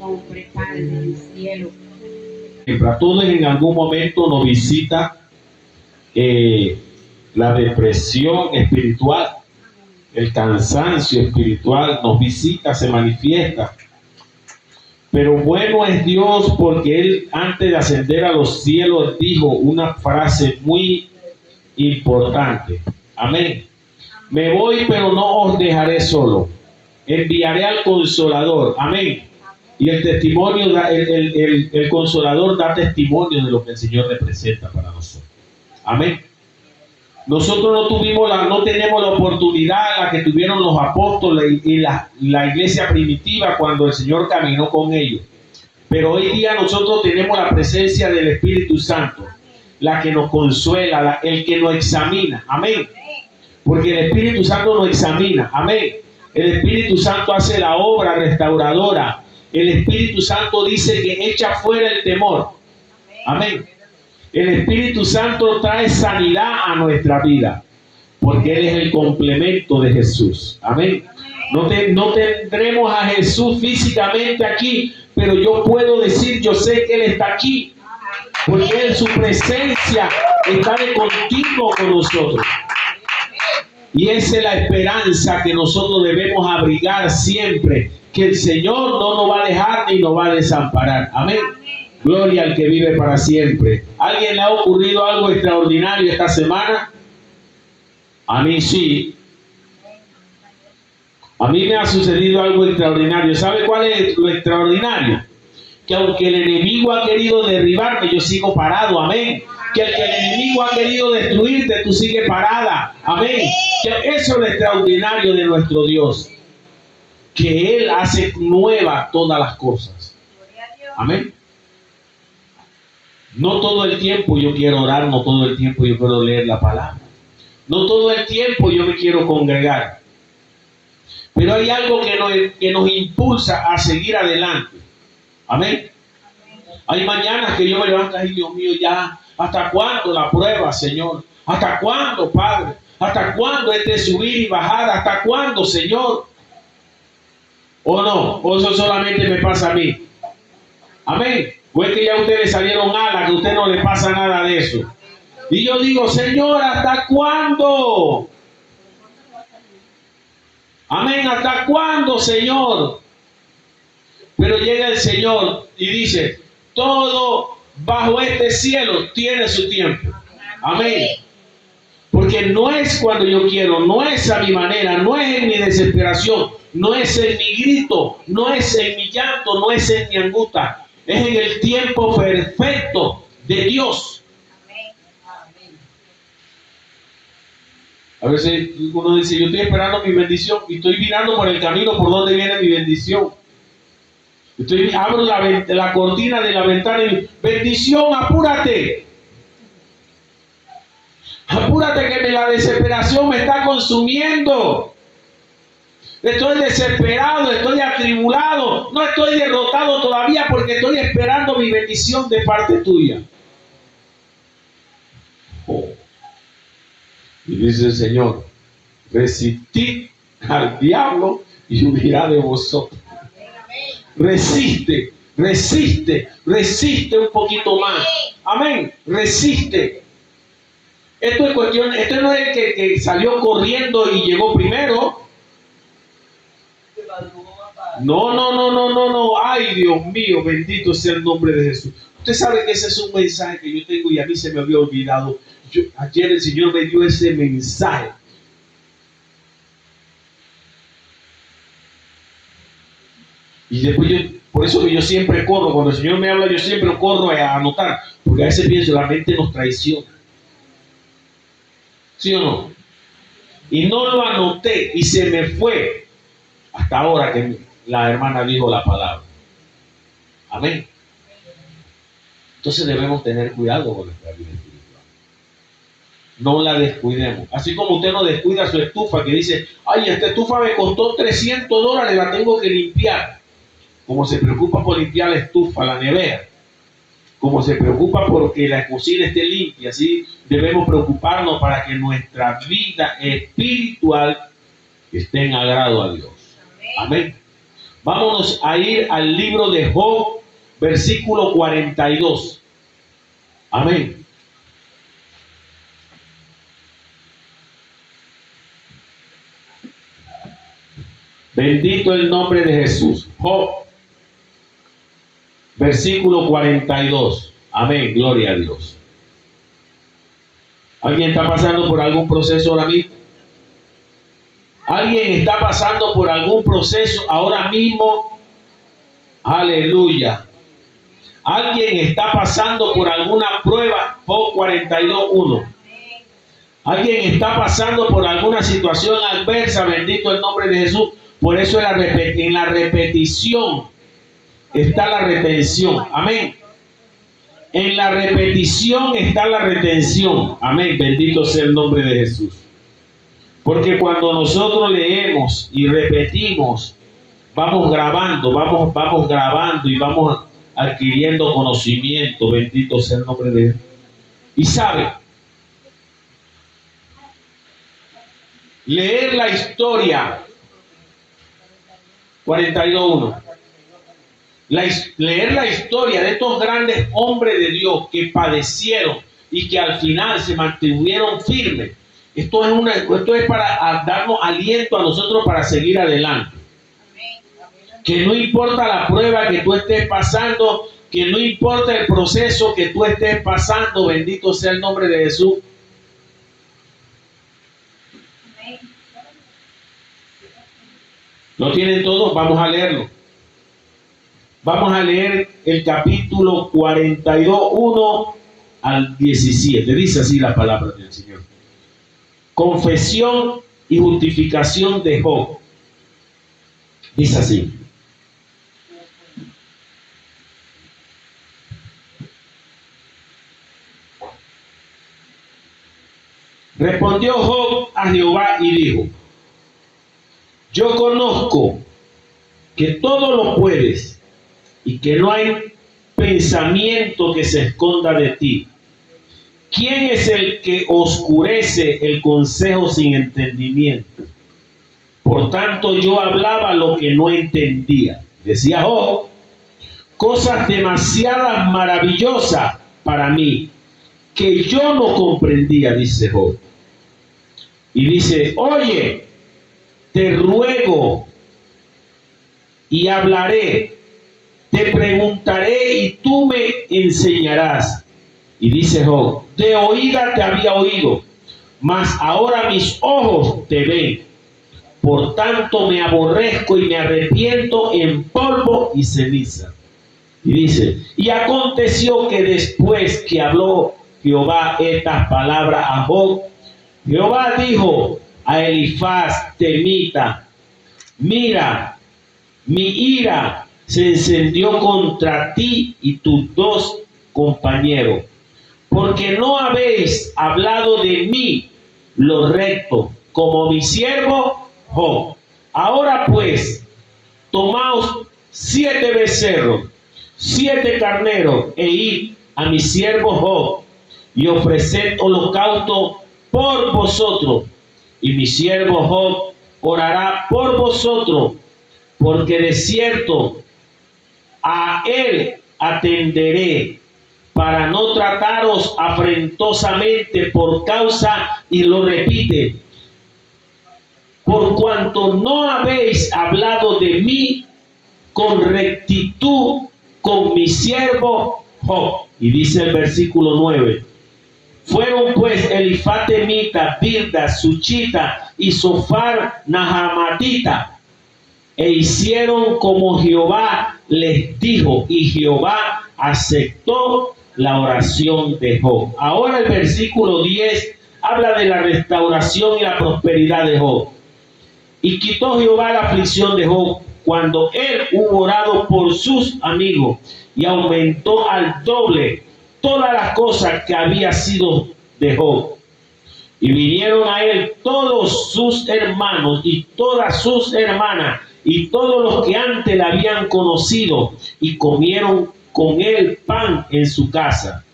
compre pan del cielo. A todos en algún momento nos visita la depresión espiritual, el cansancio espiritual nos visita, se manifiesta. Pero bueno es Dios, porque Él, antes de ascender a los cielos, dijo una frase muy importante. Amén. Me voy, pero no os dejaré solo. Enviaré al Consolador. Amén. Y el testimonio, el Consolador da testimonio de lo que el Señor representa para nosotros. Amén. Nosotros no tenemos la oportunidad la que tuvieron los apóstoles y la iglesia primitiva cuando el Señor caminó con ellos. Pero hoy día nosotros tenemos la presencia del Espíritu Santo, la que nos consuela, el que nos examina. Amén. Porque el Espíritu Santo nos examina. Amén. El Espíritu Santo hace la obra restauradora. El Espíritu Santo dice que echa fuera el temor. Amén. El Espíritu Santo trae sanidad a nuestra vida, porque Él es el complemento de Jesús. Amén. No tendremos a Jesús físicamente aquí, pero yo puedo decir, yo sé que Él está aquí, porque en su presencia está de continuo con nosotros. Y esa es la esperanza que nosotros debemos abrigar siempre, que el Señor no nos va a dejar ni nos va a desamparar. Amén. Gloria al que vive para siempre. ¿Alguien le ha ocurrido algo extraordinario esta semana? A mí sí. A mí me ha sucedido algo extraordinario. ¿Sabe cuál es lo extraordinario? Que aunque el enemigo ha querido derribarme, yo sigo parado. Amén. Que el enemigo ha querido destruirte, tú sigues parada. Amén. Que eso es lo extraordinario de nuestro Dios. Que Él hace nuevas todas las cosas. Amén. No todo el tiempo yo quiero orar, no todo el tiempo yo quiero leer la palabra. No todo el tiempo yo me quiero congregar. Pero hay algo que nos impulsa a seguir adelante. Amén. Hay mañanas que yo me levanto, ay Dios mío, ya, ¿hasta cuándo la prueba, Señor? ¿Hasta cuándo, Padre? ¿Hasta cuándo este subir y bajar? ¿Hasta cuándo, Señor? ¿O no? ¿O eso solamente me pasa a mí? Amén. O es que ya a ustedes salieron alas, que a usted no le pasa nada de eso. Y yo digo, Señor, ¿hasta cuándo? Amén, ¿hasta cuándo, Señor? Pero llega el Señor y dice, todo bajo este cielo tiene su tiempo. Amén. Porque no es cuando yo quiero, no es a mi manera, no es en mi desesperación, no es en mi grito, no es en mi llanto, no es en mi angustia. Es en el tiempo perfecto de Dios. A veces uno dice, yo estoy esperando mi bendición y estoy mirando por el camino por donde viene mi bendición. Abro la cortina de la ventana y digo, bendición, apúrate. Apúrate que la desesperación me está consumiendo. Estoy desesperado, estoy atribulado, no estoy derrotado todavía porque estoy esperando mi bendición de parte tuya. Oh. Y dice el Señor, resistid al diablo y huirá de vosotros. Resiste, resiste, resiste un poquito más. Amén, resiste. Esto es cuestión, esto no es el que salió corriendo y llegó primero. No. Ay, Dios mío, bendito sea el nombre de Jesús. Usted sabe que ese es un mensaje que yo tengo y a mí se me había olvidado. Ayer el Señor me dio ese mensaje. Y después por eso que yo siempre corro. Cuando el Señor me habla, yo siempre corro a anotar. Porque a veces pienso, la mente nos traiciona. ¿Sí o no? Y no lo anoté y se me fue. Hasta ahora que la hermana dijo la palabra. Amén. Entonces debemos tener cuidado con nuestra vida espiritual. No la descuidemos. Así como usted no descuida su estufa, que dice, ay, esta estufa me costó $300, la tengo que limpiar. Como se preocupa por limpiar la estufa, la nevera. Como se preocupa porque la cocina esté limpia, así debemos preocuparnos para que nuestra vida espiritual esté en agrado a Dios. Amén. Vámonos a ir al libro de Job, versículo 42. Amén. Bendito el nombre de Jesús. Job, versículo 42. Amén. Gloria a Dios. ¿Alguien está pasando por algún proceso ahora mismo? ¿Alguien está pasando por algún proceso ahora mismo? Aleluya. ¿Alguien está pasando por alguna prueba? Job 42:1. ¿Alguien está pasando por alguna situación adversa? Bendito el nombre de Jesús. Por eso en la repetición está la retención. Amén. En la repetición está la retención. Amén. Bendito sea el nombre de Jesús. Porque cuando nosotros leemos y repetimos, vamos grabando, vamos grabando y vamos adquiriendo conocimiento. Bendito sea el nombre de Jesús. Y sabe, leer la historia 42:1. Leer la historia de estos grandes hombres de Dios que padecieron y que al final se mantuvieron firmes. Esto es para darnos aliento a nosotros para seguir adelante. Que no importa la prueba que tú estés pasando, que no importa el proceso que tú estés pasando, bendito sea el nombre de Jesús. ¿Lo tienen todos? Vamos a leerlo. Vamos a leer el capítulo 42:1 al 17. Dice así la palabra del Señor. Confesión y justificación de Job. Dice así. Respondió Job a Jehová y dijo: yo conozco que todo lo puedes y que no hay pensamiento que se esconda de ti. ¿Quién es el que oscurece el consejo sin entendimiento? Por tanto, yo hablaba lo que no entendía. Decía Job, cosas demasiadas maravillosas para mí, que yo no comprendía, dice Job. Y dice, oye, te ruego y hablaré, te preguntaré y tú me enseñarás. Y dice Job, de oída te había oído, mas ahora mis ojos te ven. Por tanto me aborrezco y me arrepiento en polvo y ceniza. Y dice, y aconteció que después que habló Jehová estas palabras a Job, Jehová dijo a Elifaz temita, mira, mi ira se encendió contra ti y tus dos compañeros, porque no habéis hablado de mí lo recto, como mi siervo Job. Ahora pues, tomaos 7 becerros, 7 carneros, e id a mi siervo Job, y ofreced holocausto por vosotros, y mi siervo Job orará por vosotros, porque de cierto a él atenderé, para no trataros afrentosamente por causa, y lo repite, por cuanto no habéis hablado de mí con rectitud con mi siervo Job. Y dice el versículo 9, fueron pues Elifaz temita, Bilda, Suchita y Sofar Nahamatita, e hicieron como Jehová les dijo, y Jehová aceptó la oración de Job. Ahora el versículo 10 habla de la restauración y la prosperidad de Job. Y quitó Jehová la aflicción de Job cuando él hubo orado por sus amigos, y aumentó al doble todas las cosas que había sido de Job. Y vinieron a él todos sus hermanos y todas sus hermanas y todos los que antes le habían conocido, y comieron con él pan en su casa.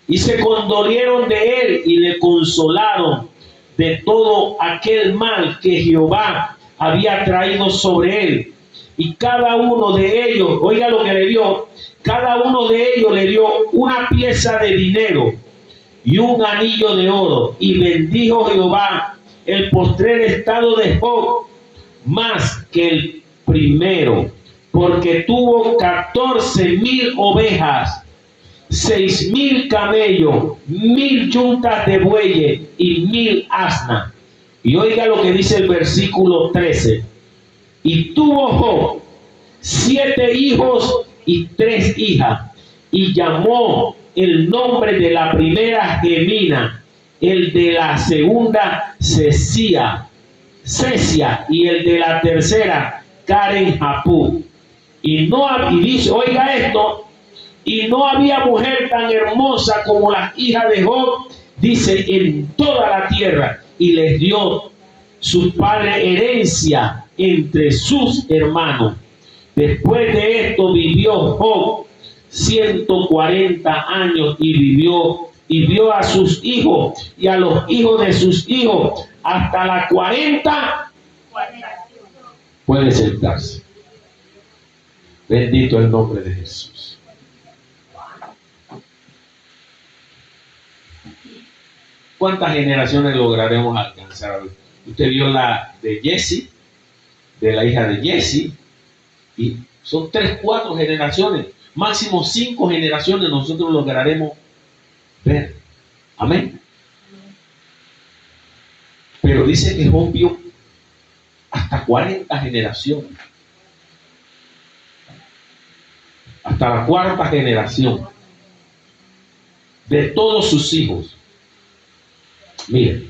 Y se condolieron de él y le consolaron de todo aquel mal que Jehová había traído sobre él. y cada uno de ellos, oiga lo que le dio, cada uno de ellos le dio una pieza de dinero y un anillo de oro, y bendijo Jehová el postrer estado de Job más que el primero, porque tuvo 14,000 ovejas, 6,000 camellos, 1,000 yuntas de bueyes y 1,000 asnas. Y oiga lo que dice el versículo 13. Y tuvo Job 7 hijos y 3 hijas, y llamó el nombre de la primera Gemina, el de la segunda Cesia, y el de la tercera Karen Japú. Y dice, oiga esto, y no había mujer tan hermosa como las hijas de Job, dice, en toda la tierra, y les dio su padre herencia entre sus hermanos. Después de esto vivió Job 140 años y vio a sus hijos y a los hijos de sus hijos hasta la 40. Puede sentarse. Bendito el nombre de Jesús. ¿Cuántas generaciones lograremos alcanzar? Usted vio la de Jesse, de la hija de Jesse, y son 3, 4 generaciones, máximo 5 generaciones nosotros lograremos ver. Amén. Pero dice que Job vio hasta 40 generaciones. Hasta la 4ª generación de todos sus hijos. Miren,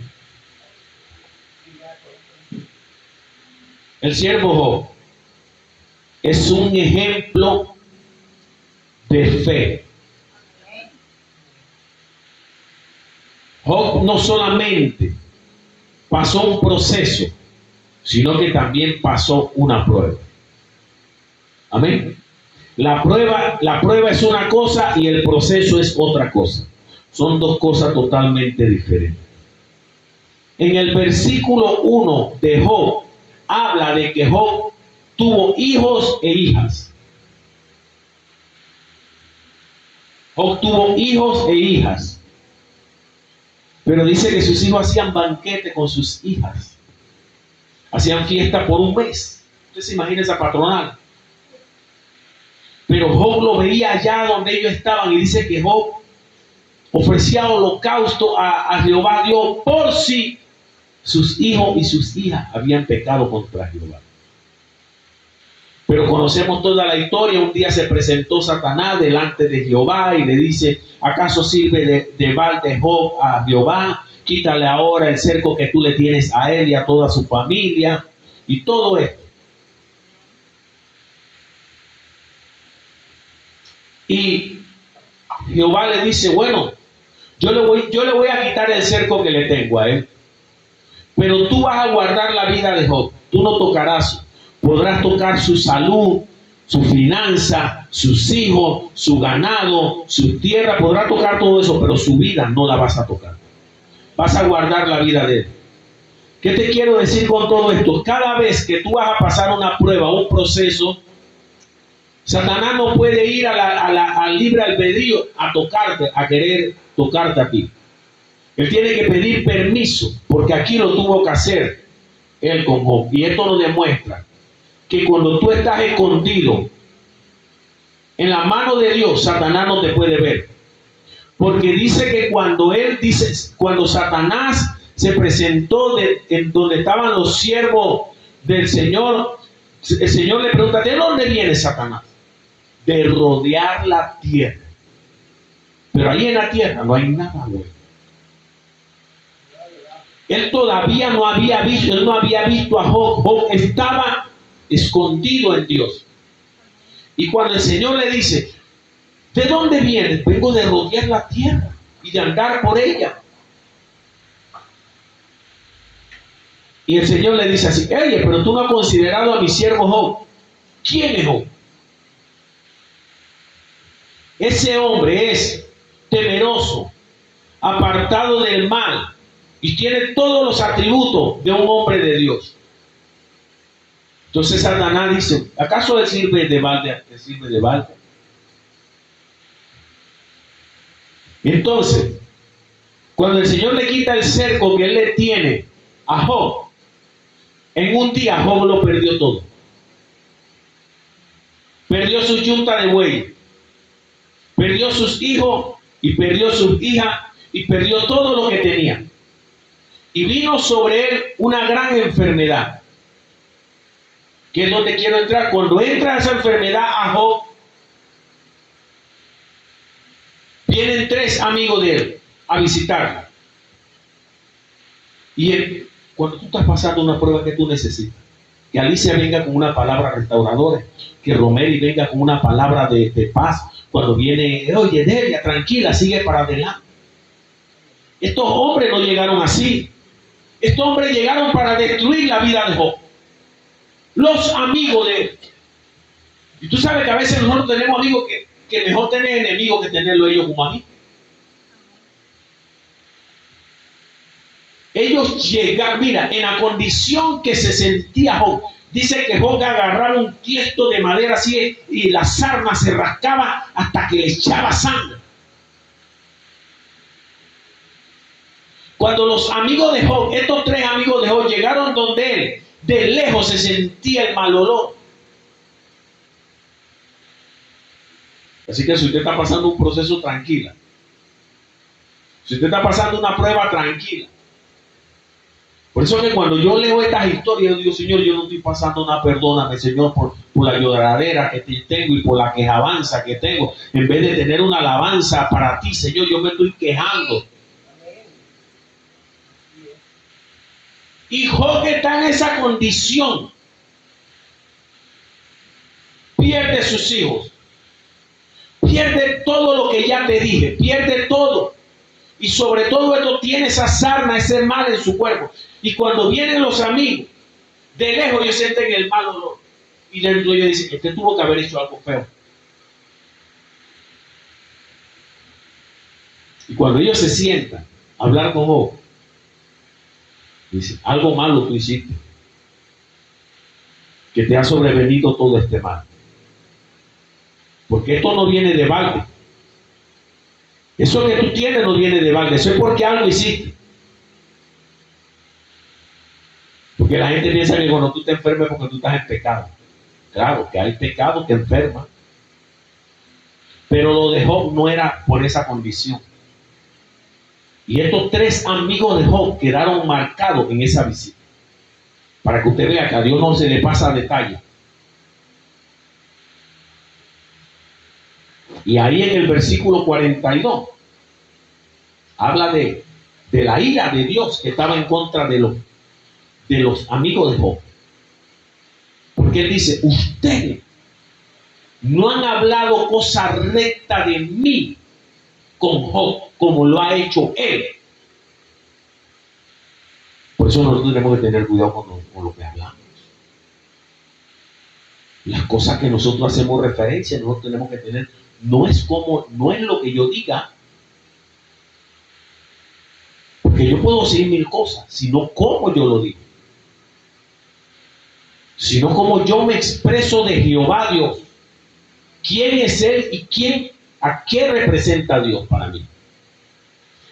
el siervo Job es un ejemplo de fe. Job no solamente pasó un proceso, sino que también pasó una prueba. Amén. La prueba es una cosa y el proceso es otra cosa. Son 2 cosas totalmente diferentes. En el versículo 1 de Job, habla de que Job tuvo hijos e hijas. Job tuvo hijos e hijas. Pero dice que sus hijos hacían banquete con sus hijas. Hacían fiesta por un mes. Usted se imagina esa patronal. Pero Job lo veía allá donde ellos estaban y dice que Job ofrecía holocausto a Jehová Dios por si sus hijos y sus hijas habían pecado contra Jehová. Pero conocemos toda la historia. Un día se presentó Satanás delante de Jehová y le dice: ¿acaso sirve de balde Job a Jehová? Quítale ahora el cerco que tú le tienes a él y a toda su familia. Y todo esto. Y Jehová le dice: bueno, yo le voy a quitar el cerco que le tengo a él, pero tú vas a guardar la vida de Job. Tú no tocarás, podrás tocar su salud, su finanza, sus hijos, su ganado, su tierra, podrás tocar todo eso, pero su vida no la vas a tocar. Vas a guardar la vida de él. ¿Qué te quiero decir con todo esto? Cada vez que tú vas a pasar una prueba, un proceso, Satanás no puede ir al libre albedrío a tocarte, a querer tocarte a ti. Él tiene que pedir permiso, porque aquí lo tuvo que hacer él con Job. Y esto nos demuestra que cuando tú estás escondido en la mano de Dios, Satanás no te puede ver. Porque dice que cuando Satanás se presentó en donde estaban los siervos del Señor, el Señor le pregunta: ¿de dónde viene Satanás? De rodear la tierra. Pero ahí en la tierra no hay nada bueno. Él todavía no había visto a Job. Job estaba escondido en Dios. Y cuando el Señor le dice: ¿de dónde vienes? Vengo de rodear la tierra y de andar por ella. Y el Señor le dice así: oye, pero tú no has considerado a mi siervo Job. ¿Quién es Job? Ese hombre es temeroso, apartado del mal y tiene todos los atributos de un hombre de Dios. Entonces Satanás dice, ¿acaso le sirve de balde? ¿Le sirve de balde? Entonces, cuando el Señor le quita el cerco que él le tiene a Job, en un día Job lo perdió todo. Perdió su yunta de buey, perdió sus hijos y perdió sus hijas y perdió todo lo que tenía. Y vino sobre él una gran enfermedad, que es donde quiero entrar. Cuando entra esa enfermedad a Job, vienen 3 amigos de él a visitarlo. Y él, cuando tú estás pasando una prueba que tú necesitas, que Alicia venga con una palabra restauradora, que Romeri venga con una palabra de paz, cuando viene, oye, Delia, tranquila, sigue para adelante. Estos hombres no llegaron así. Estos hombres llegaron para destruir la vida de Job. Los amigos de él. Y tú sabes que a veces nosotros tenemos amigos que mejor tener enemigos que tenerlo ellos como amigos. Ellos llegaron, mira, en la condición que se sentía Job. Dice que Job agarraba un tiesto de madera así y la sarna se rascaba hasta que le echaba sangre. Cuando los amigos de Job, estos 3 amigos de Job llegaron donde él, de lejos se sentía el mal olor. Así que si usted está pasando un proceso, tranquila. Si usted está pasando una prueba, tranquila. Por eso que cuando yo leo estas historias, yo digo, Señor, yo no estoy pasando nada, perdóname, Señor, por la lloradera que tengo y por la quejabanza que tengo. En vez de tener una alabanza para ti, Señor, yo me estoy quejando. Y Job está en esa condición. Pierde sus hijos. Pierde todo lo que ya te dije. Pierde todo. Y sobre todo esto tiene esa sarna, ese mal en su cuerpo. Y cuando vienen los amigos, de lejos ellos sienten el mal olor. Y dentro ellos dicen, usted tuvo que haber hecho algo feo. Y cuando ellos se sientan a hablar con Job, dicen, algo malo tú hiciste, que te ha sobrevenido todo este mal. Porque esto no viene de balde. Eso que tú tienes no viene de balde. Eso es porque algo hiciste. Porque la gente piensa que cuando tú te enfermes porque tú estás en pecado. Claro, que hay pecado que enferma. Pero lo de Job no era por esa condición. Y estos 3 amigos de Job quedaron marcados en esa visita. Para que usted vea que a Dios no se le pasa detalle. Y ahí en el versículo 42 habla de la ira de Dios que estaba en contra de los amigos de Job. Porque él dice, ustedes no han hablado cosa recta de mí con Job como lo ha hecho él. Por eso nosotros tenemos que tener cuidado con lo que hablamos. Las cosas que nosotros hacemos referencia, nosotros tenemos que tener, no es lo que yo diga, porque yo puedo decir 1000 cosas, sino cómo yo lo digo, sino como yo me expreso de Jehová Dios, quién es él y a qué representa Dios para mí.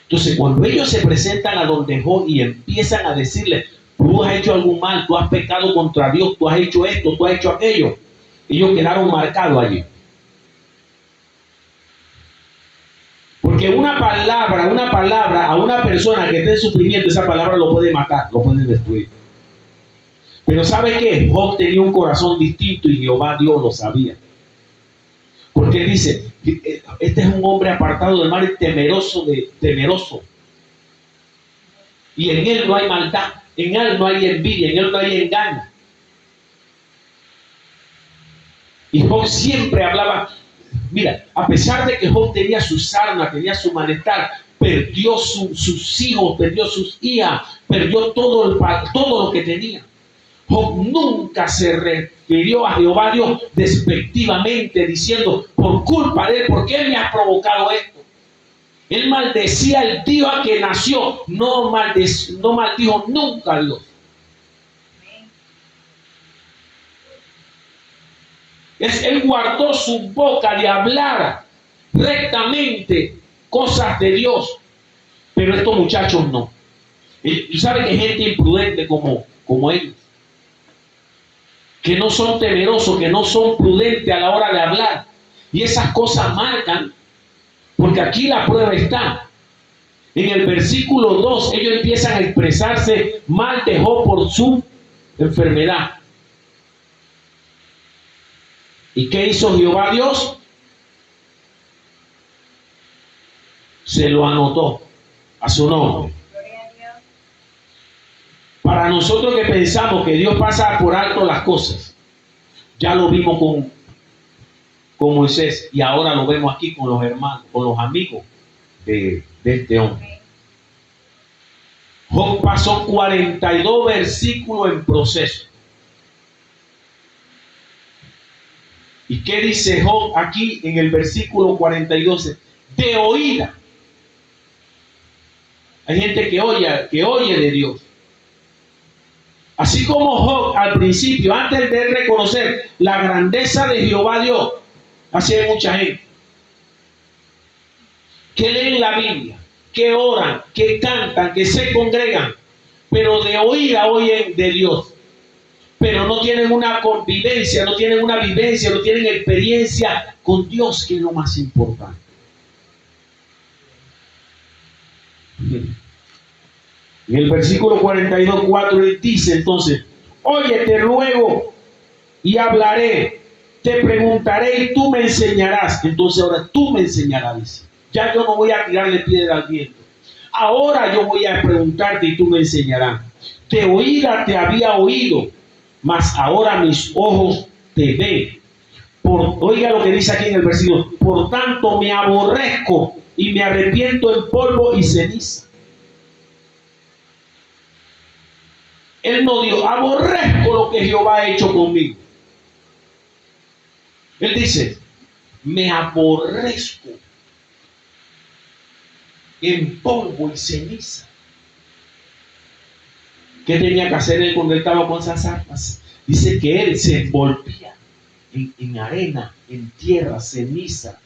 Entonces, cuando ellos se presentan a donde Job y empiezan a decirle, tú has hecho algún mal, tú has pecado contra Dios, tú has hecho esto, tú has hecho aquello, ellos quedaron marcados allí. Porque una palabra a una persona que esté en sufrimiento, esa palabra lo puede matar, lo puede destruir. Pero ¿sabe qué? Job tenía un corazón distinto y Jehová Dios lo sabía. Porque él dice, este es un hombre apartado del mal y temeroso. Y en él no hay maldad, en él no hay envidia, en él no hay engaño. Y Job siempre hablaba, mira, a pesar de que Job tenía su sarna, tenía su malestar, perdió sus hijos, perdió sus hijas, perdió todo lo que tenía. Job nunca se refirió a Jehová Dios despectivamente, diciendo, por culpa de él, ¿por qué me ha provocado esto? Él maldecía el día que nació, no maldijo nunca a Dios. Él guardó su boca de hablar rectamente cosas de Dios. Pero estos muchachos no. Tú sabes que hay gente imprudente como ellos, que no son temerosos, que no son prudentes a la hora de hablar. Y esas cosas marcan, porque aquí la prueba está. En el versículo 2, ellos empiezan a expresarse mal de Job por su enfermedad. ¿Y qué hizo Jehová Dios? Se lo anotó a su nombre. Para nosotros que pensamos que Dios pasa por alto las cosas, ya lo vimos con Moisés y ahora lo vemos aquí con los hermanos, con los amigos de este hombre. Job pasó 42 versículos en proceso. ¿Y qué dice Job aquí en el versículo 42? De oída. Hay gente que oye de Dios. Así como Job al principio, antes de reconocer la grandeza de Jehová Dios, así hay mucha gente que leen la Biblia, que oran, que cantan, que se congregan, pero de oída oyen de Dios, pero no tienen una convivencia, no tienen una vivencia, no tienen experiencia con Dios, que es lo más importante. En el versículo 42:4 él dice entonces: oye, te ruego y hablaré, te preguntaré y tú me enseñarás. Entonces ahora tú me enseñarás, dice. Ya yo no voy a tirarle piedra al viento. Ahora yo voy a preguntarte y tú me enseñarás. De oída te había oído, mas ahora mis ojos te ven. Oiga lo que dice aquí en el versículo: por tanto me aborrezco y me arrepiento en polvo y ceniza. Él no dijo: aborrezco lo que Jehová ha hecho conmigo. Él dice: me aborrezco en polvo y ceniza. ¿Qué tenía que hacer él cuando él estaba con esas armas? Dice que él se envolvía en arena, en tierra, ceniza,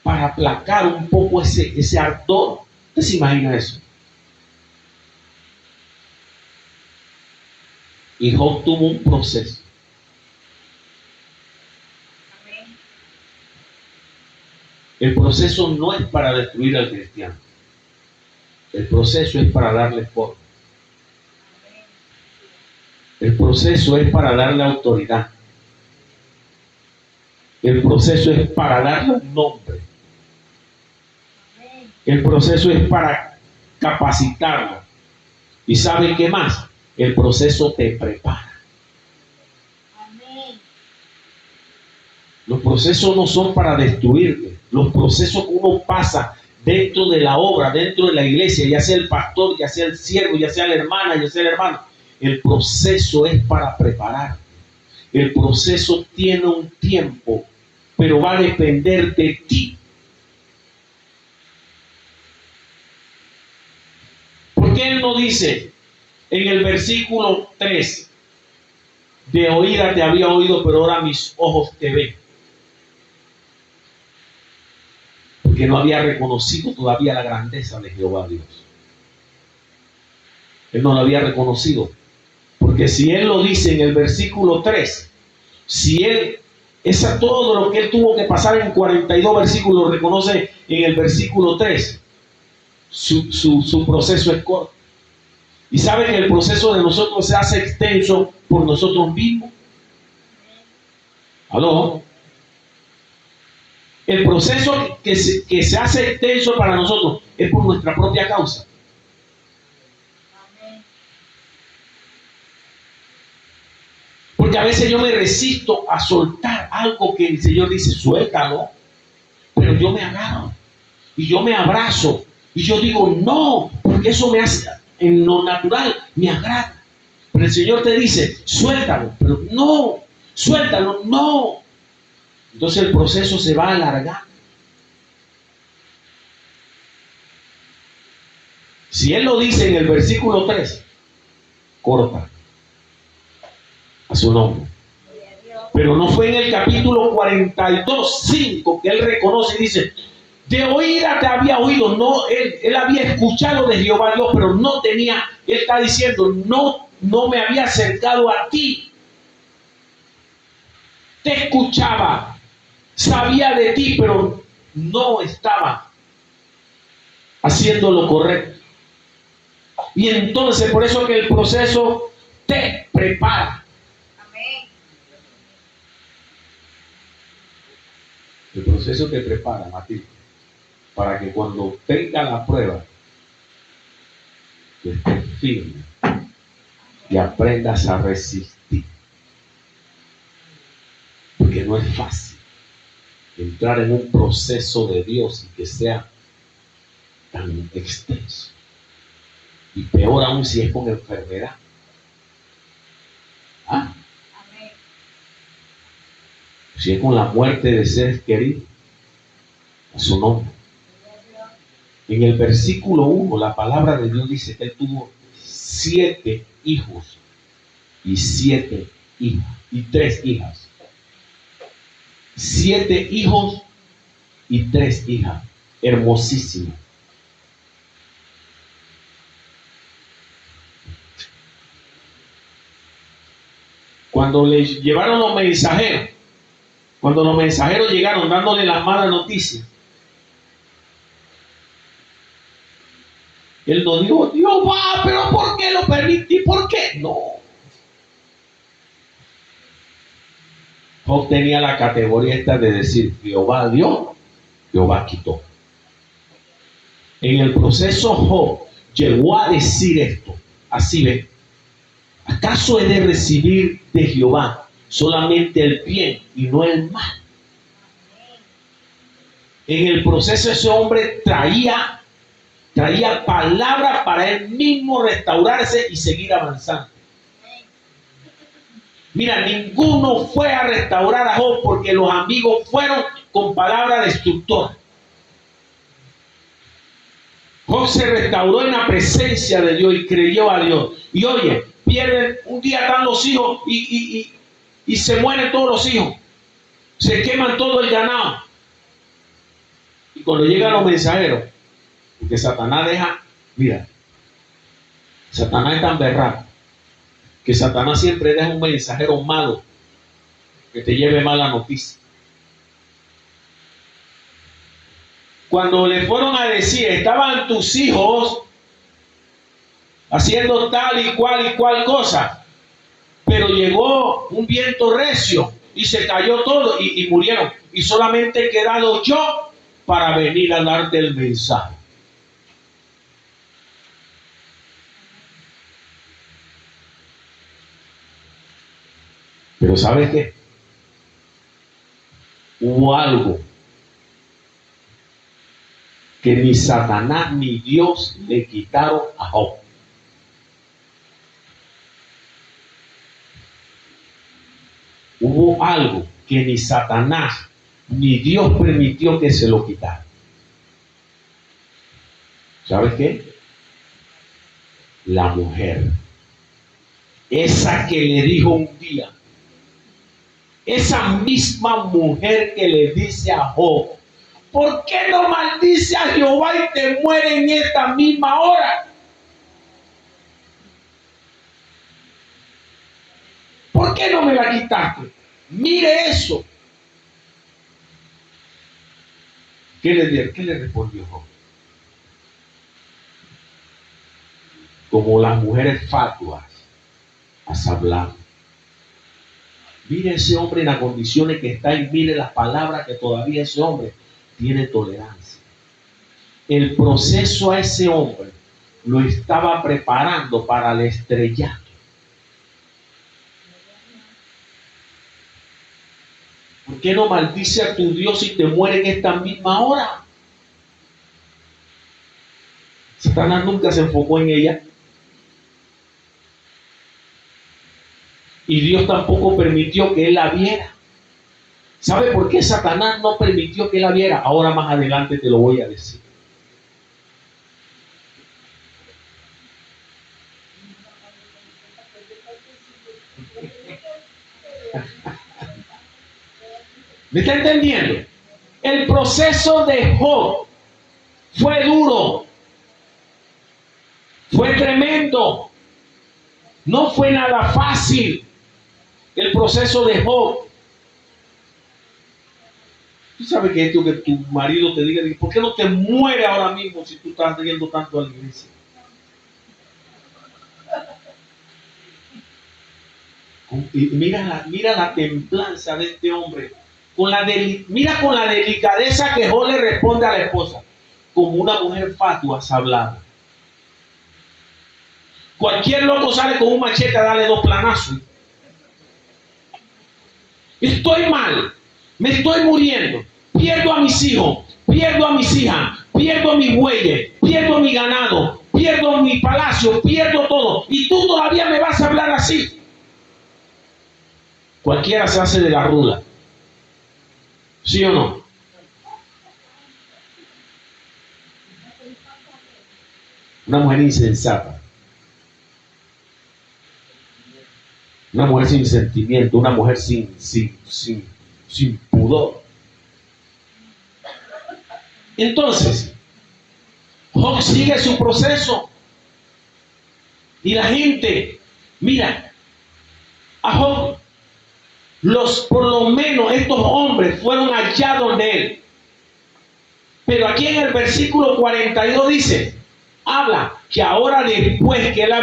para aplacar un poco ese ardor. ¿Usted se imagina eso? Y Job tuvo un proceso. El proceso no es para destruir al cristiano. El proceso es para darle forma. El proceso es para darle autoridad. El proceso es para darle un nombre. El proceso es para capacitarlo. ¿Y sabe qué más? El proceso te prepara. Los procesos no son para destruirte. Los procesos que uno pasa dentro de la obra, dentro de la iglesia, ya sea el pastor, ya sea el siervo, ya sea la hermana, ya sea el hermano, el proceso es para preparar. El proceso tiene un tiempo, pero va a depender de ti. ¿Por qué él no dice en el versículo 3: de oída te había oído, pero ahora mis ojos te ven? Porque no había reconocido todavía la grandeza de Jehová Dios. Él no lo había reconocido. Porque si él lo dice en el versículo 3, si él, todo lo que él tuvo que pasar en 42 versículos, lo reconoce en el versículo 3, su proceso es corto. Y sabe que el proceso de nosotros se hace extenso por nosotros mismos. ¿Aló? El proceso que se hace extenso para nosotros es por nuestra propia causa. Porque a veces yo me resisto a soltar algo que el Señor dice: suéltalo. Pero yo me agarro y yo me abrazo y yo digo: no, porque eso me hace, en lo natural me agrada. Pero el Señor te dice: suéltalo. Pero no, suéltalo, no. Entonces el proceso se va a alargar. Si Él lo dice en el versículo 3, corta a su nombre. Pero no fue en el capítulo 42:5 que él reconoce y dice, de oída te había oído, no, él había escuchado de Jehová Dios, pero no tenía, él está diciendo, no me había acercado a ti. Te escuchaba, sabía de ti, pero no estaba haciendo lo correcto. Y entonces, por eso que el proceso te prepara. Amén. El proceso te prepara a ti, para que cuando tenga la prueba, tú estés firme y aprendas a resistir. Porque no es fácil entrar en un proceso de Dios y que sea tan extenso. Y peor aún si es con enfermedad. ¿Ah? Amén. Si es con la muerte de seres queridos, a su nombre. En el versículo 1, la palabra de Dios dice que él tuvo 7 hijos y 7 hijas y 3 hijas. 7 hijos y 3 hijas. Hermosísimo. Cuando le llevaron los mensajeros, cuando los mensajeros llegaron dándole las malas noticias, él no dijo, Dios va, pero ¿por qué lo permití? ¿Por qué? No. Job tenía la categoría esta de decir, Jehová dio, Jehová quitó. En el proceso Job llegó a decir esto, así ve, ¿acaso he de recibir de Jehová solamente el bien y no el mal? En el proceso ese hombre traía palabras para él mismo restaurarse y seguir avanzando. Mira, ninguno fue a restaurar a Job porque los amigos fueron con palabras destructoras. Job se restauró en la presencia de Dios y creyó a Dios. Y oye, pierden, un día están los hijos y se mueren todos los hijos. Se queman todo el ganado. Y cuando llegan los mensajeros, porque Satanás deja, mira, Satanás es tan berraco que Satanás siempre deja un mensajero malo que te lleve mala noticia. Cuando le fueron a decir, estaban tus hijos haciendo tal y cual cosa, pero llegó un viento recio y se cayó todo y murieron. Y solamente he quedado yo para venir a darte el mensaje. Pero ¿sabes qué? Hubo algo que ni Satanás ni Dios le quitaron a Job. Hubo algo que ni Satanás ni Dios permitió que se lo quitara. ¿Sabes qué? La mujer. Esa que le dijo un día. Esa misma mujer que le dice a Job, ¿por qué no maldice a Jehová y te muere en esta misma hora? ¿Por qué no me la quitaste? Mire eso. ¿Qué le respondió Job? Como las mujeres fatuas, has hablado. Mire ese hombre en las condiciones que está y mire las palabras que todavía ese hombre tiene tolerancia. El proceso a ese hombre lo estaba preparando para el estrellato. ¿Por qué no maldice a tu Dios y te muere en esta misma hora? Satanás nunca se enfocó en ella. Y Dios tampoco permitió que él la viera. ¿Sabe por qué Satanás no permitió que él la viera? Ahora más adelante te lo voy a decir. ¿Me está entendiendo? El proceso de Job fue duro, fue tremendo, no fue nada fácil el proceso de Job. Tú sabes que esto que tu marido te diga, ¿por qué no te mueres ahora mismo si tú estás yendo tanto a la iglesia? Y mira la templanza de este hombre. Mira con la delicadeza que Job le responde a la esposa. Como una mujer fatua has hablado. Cualquier loco sale con un machete a darle 2 planazos. Estoy mal. Me estoy muriendo. Pierdo a mis hijos. Pierdo a mis hijas. Pierdo mis bueyes. Pierdo mi ganado. Pierdo mi palacio. Pierdo todo. Y tú todavía me vas a hablar así. Cualquiera se hace de la rula. ¿Sí o no? Una mujer insensata. Una mujer sin sentimiento. Una mujer sin pudor. Entonces, Job sigue su proceso. Y la gente, mira, a Job, por lo menos estos hombres fueron hallados de él. Pero aquí en el versículo 42 dice, habla que ahora después que él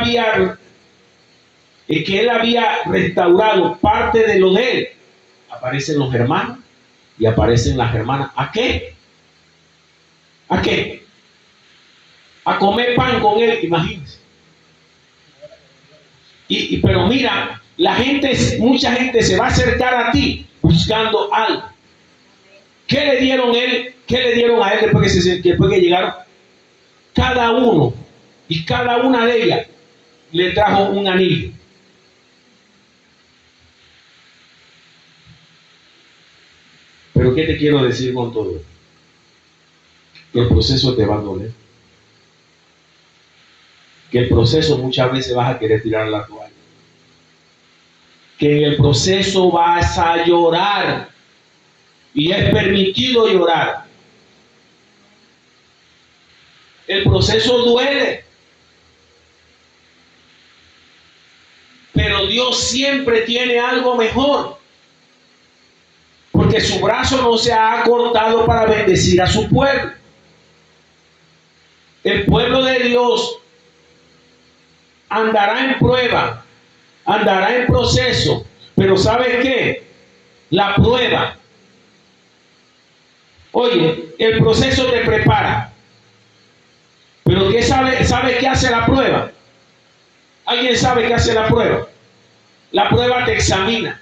había restaurado parte de lo de él, aparecen los hermanos y aparecen las hermanas. ¿A qué? ¿A qué? A comer pan con él, imagínense. Pero mira, mucha gente se va a acercar a ti buscando algo. ¿Qué le dieron a él después que llegaron? Cada uno y cada una de ellas le trajo un anillo. Pero ¿qué te quiero decir con todo esto? Que el proceso te va a doler. Que el proceso muchas veces vas a querer tirar la toalla. Que en el proceso vas a llorar. Y es permitido llorar. El proceso duele. Pero Dios siempre tiene algo mejor. Porque su brazo no se ha cortado para bendecir a su pueblo. El pueblo de Dios andará en prueba, andará en proceso. Pero ¿sabe qué? La prueba. Oye, el proceso te prepara. Pero ¿qué sabe qué hace la prueba? ¿Alguien sabe qué hace la prueba? La prueba te examina.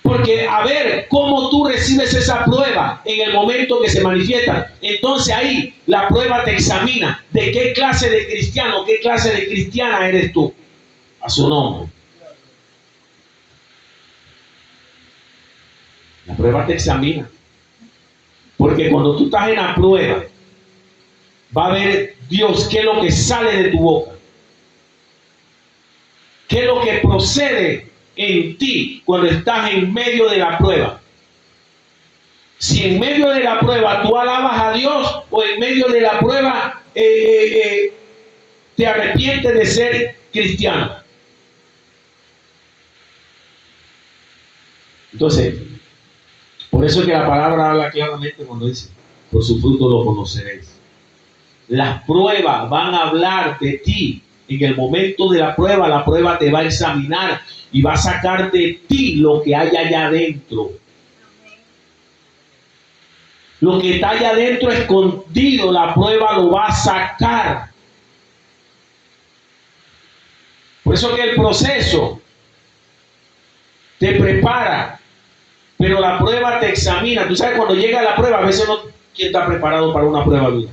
Porque a ver cómo tú recibes esa prueba en el momento que se manifiesta. Entonces ahí la prueba te examina. ¿De qué clase de cristiano, qué clase de cristiana eres tú? A su nombre. La prueba te examina. Porque cuando tú estás en la prueba, va a ver Dios qué es lo que sale de tu boca. ¿Qué es lo que procede en ti cuando estás en medio de la prueba? Si en medio de la prueba tú alabas a Dios o en medio de la prueba te arrepientes de ser cristiano. Entonces, por eso es que la palabra habla claramente cuando dice, por su fruto lo conoceréis. Las pruebas van a hablar de ti. En el momento de la prueba te va a examinar y va a sacar de ti lo que hay allá adentro. Lo que está allá adentro escondido, la prueba lo va a sacar. Por eso que el proceso te prepara, pero la prueba te examina. Tú sabes, cuando llega la prueba, a veces no quién está preparado para una prueba dura.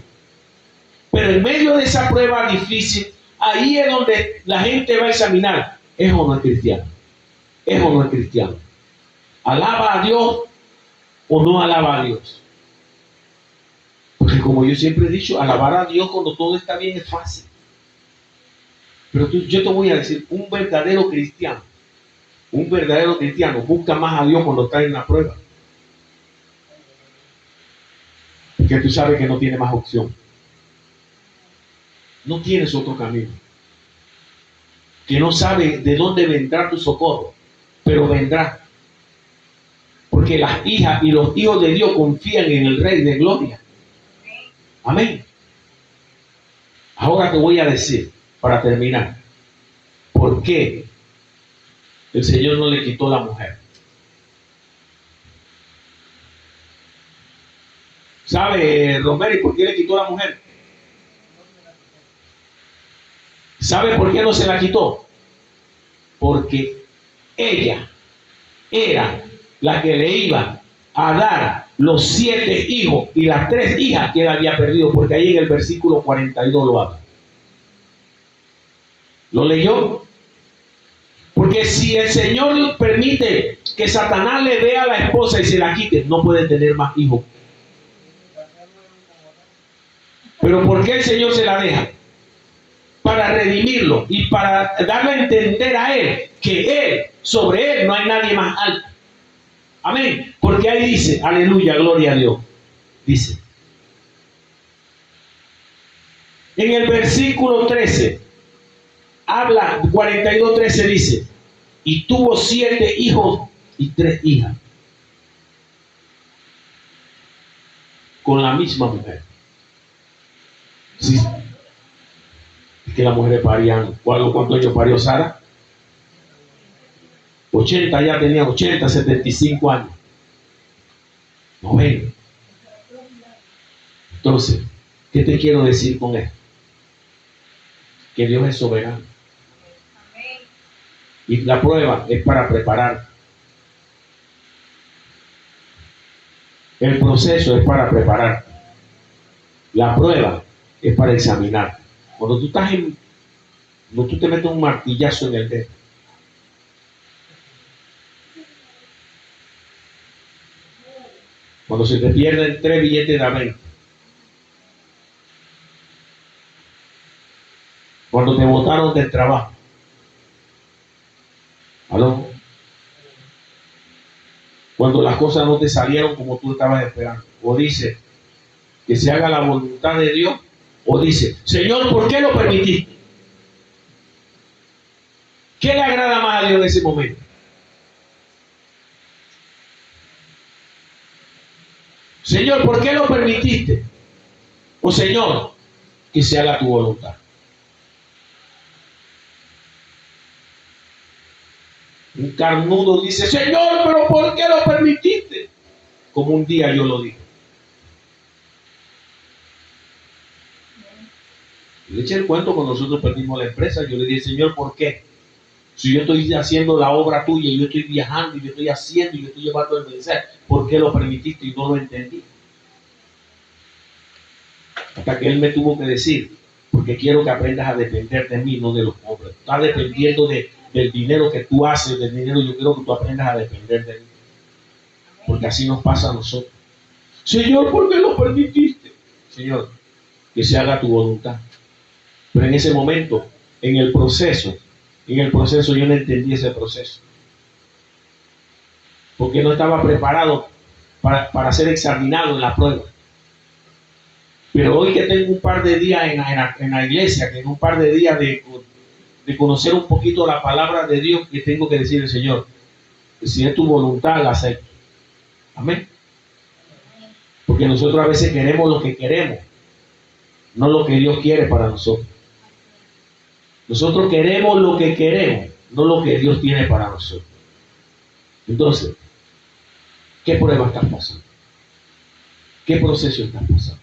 Pero en medio de esa prueba difícil, ahí es donde la gente va a examinar, ¿es o no es cristiano? ¿Es o no es cristiano? ¿Alaba a Dios o no alaba a Dios? Porque como yo siempre he dicho, alabar a Dios cuando todo está bien es fácil. Pero yo te voy a decir, un verdadero cristiano Un verdadero cristiano busca más a Dios cuando está en la prueba. Porque tú sabes que no tiene más opción. No tienes otro camino. Que no sabe de dónde vendrá tu socorro, pero vendrá. Porque las hijas y los hijos de Dios confían en el Rey de Gloria. Amén. Ahora te voy a decir, para terminar, ¿por qué el Señor no le quitó la mujer? ¿Sabe, Romero, por qué le quitó la mujer? ¿Sabe por qué no se la quitó? Porque ella era la que le iba a dar los 7 hijos y las 3 hijas que él había perdido, porque ahí en el versículo 42 lo habla. ¿Lo leyó? Porque si el Señor permite que Satanás le vea a la esposa y se la quite, no puede tener más hijos. Pero ¿por qué el Señor se la deja? Para redimirlo y para darle a entender a él que él, sobre él no hay nadie más alto. Amén. Porque ahí dice, aleluya, gloria a Dios. Dice, en el versículo 13, habla, 42:13 dice, y tuvo 7 hijos y 3 hijas. Con la misma mujer. Sí. Es que las mujeres parían. ¿Cuántos años parió Sara? 80, ya tenía 80, 75 años. 90. Entonces, ¿qué te quiero decir con esto? Que Dios es soberano. Y la prueba es para preparar. El proceso es para preparar. La prueba es para examinar. Cuando tú te metes un martillazo en el dedo, cuando se te pierden 3 billetes de 20, cuando te botaron del trabajo, ¿aló? Cuando las cosas no te salieron como tú estabas esperando, o dice que se haga la voluntad de Dios, o dice, Señor, ¿por qué lo permitiste? ¿Qué le agrada más a Dios en ese momento? Señor, ¿por qué lo permitiste? O Señor, que se haga tu voluntad. Un carnudo dice, Señor, pero ¿por qué lo permitiste? Como un día yo lo dije. Le eché el cuento cuando nosotros perdimos la empresa. Yo le dije, Señor, ¿por qué? Si yo estoy haciendo la obra tuya, y yo estoy viajando, y yo estoy haciendo, y yo estoy llevando el mensaje, ¿por qué lo permitiste? Y no lo entendí. Hasta que él me tuvo que decir, porque quiero que aprendas a depender de mí, no de los hombres. Estás dependiendo del dinero que tú haces, del dinero, yo quiero que tú aprendas a depender de mí. Porque así nos pasa a nosotros. Señor, ¿por qué lo permitiste? Señor, que se haga tu voluntad. Pero en ese momento, en el proceso yo no entendí ese proceso. Porque no estaba preparado para ser examinado en la prueba. Pero hoy que tengo un par de días en la iglesia, que en un par de días de conocer un poquito la palabra de Dios, que tengo que decirle, Señor, que si es tu voluntad, la acepto. Amén. Porque nosotros a veces queremos lo que queremos, no lo que Dios quiere para nosotros. Nosotros queremos lo que queremos, no lo que Dios tiene para nosotros. Entonces, ¿qué prueba estás pasando? ¿Qué proceso estás pasando?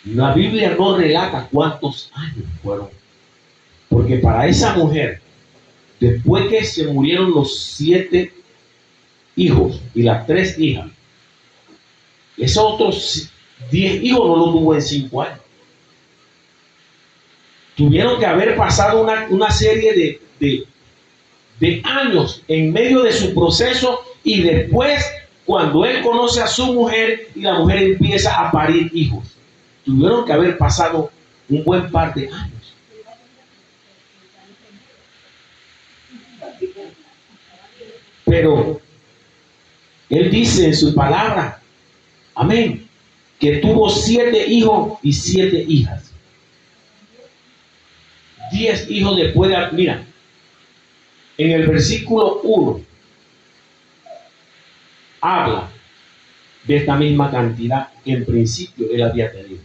La Biblia no relata cuántos años fueron. Porque para esa mujer, después que se murieron los 7 hijos y las 3 hijas, esos otros 10 hijos no los tuvo en 5 años. Tuvieron que haber pasado una serie de años en medio de su proceso, y después, cuando él conoce a su mujer y la mujer empieza a parir hijos, tuvieron que haber pasado un buen par de años. Pero él dice en su palabra, amén, que tuvo 7 hijos y 7 hijas. 10 hijos después de, mira, en el versículo 1 habla de esta misma cantidad que en principio él había tenido.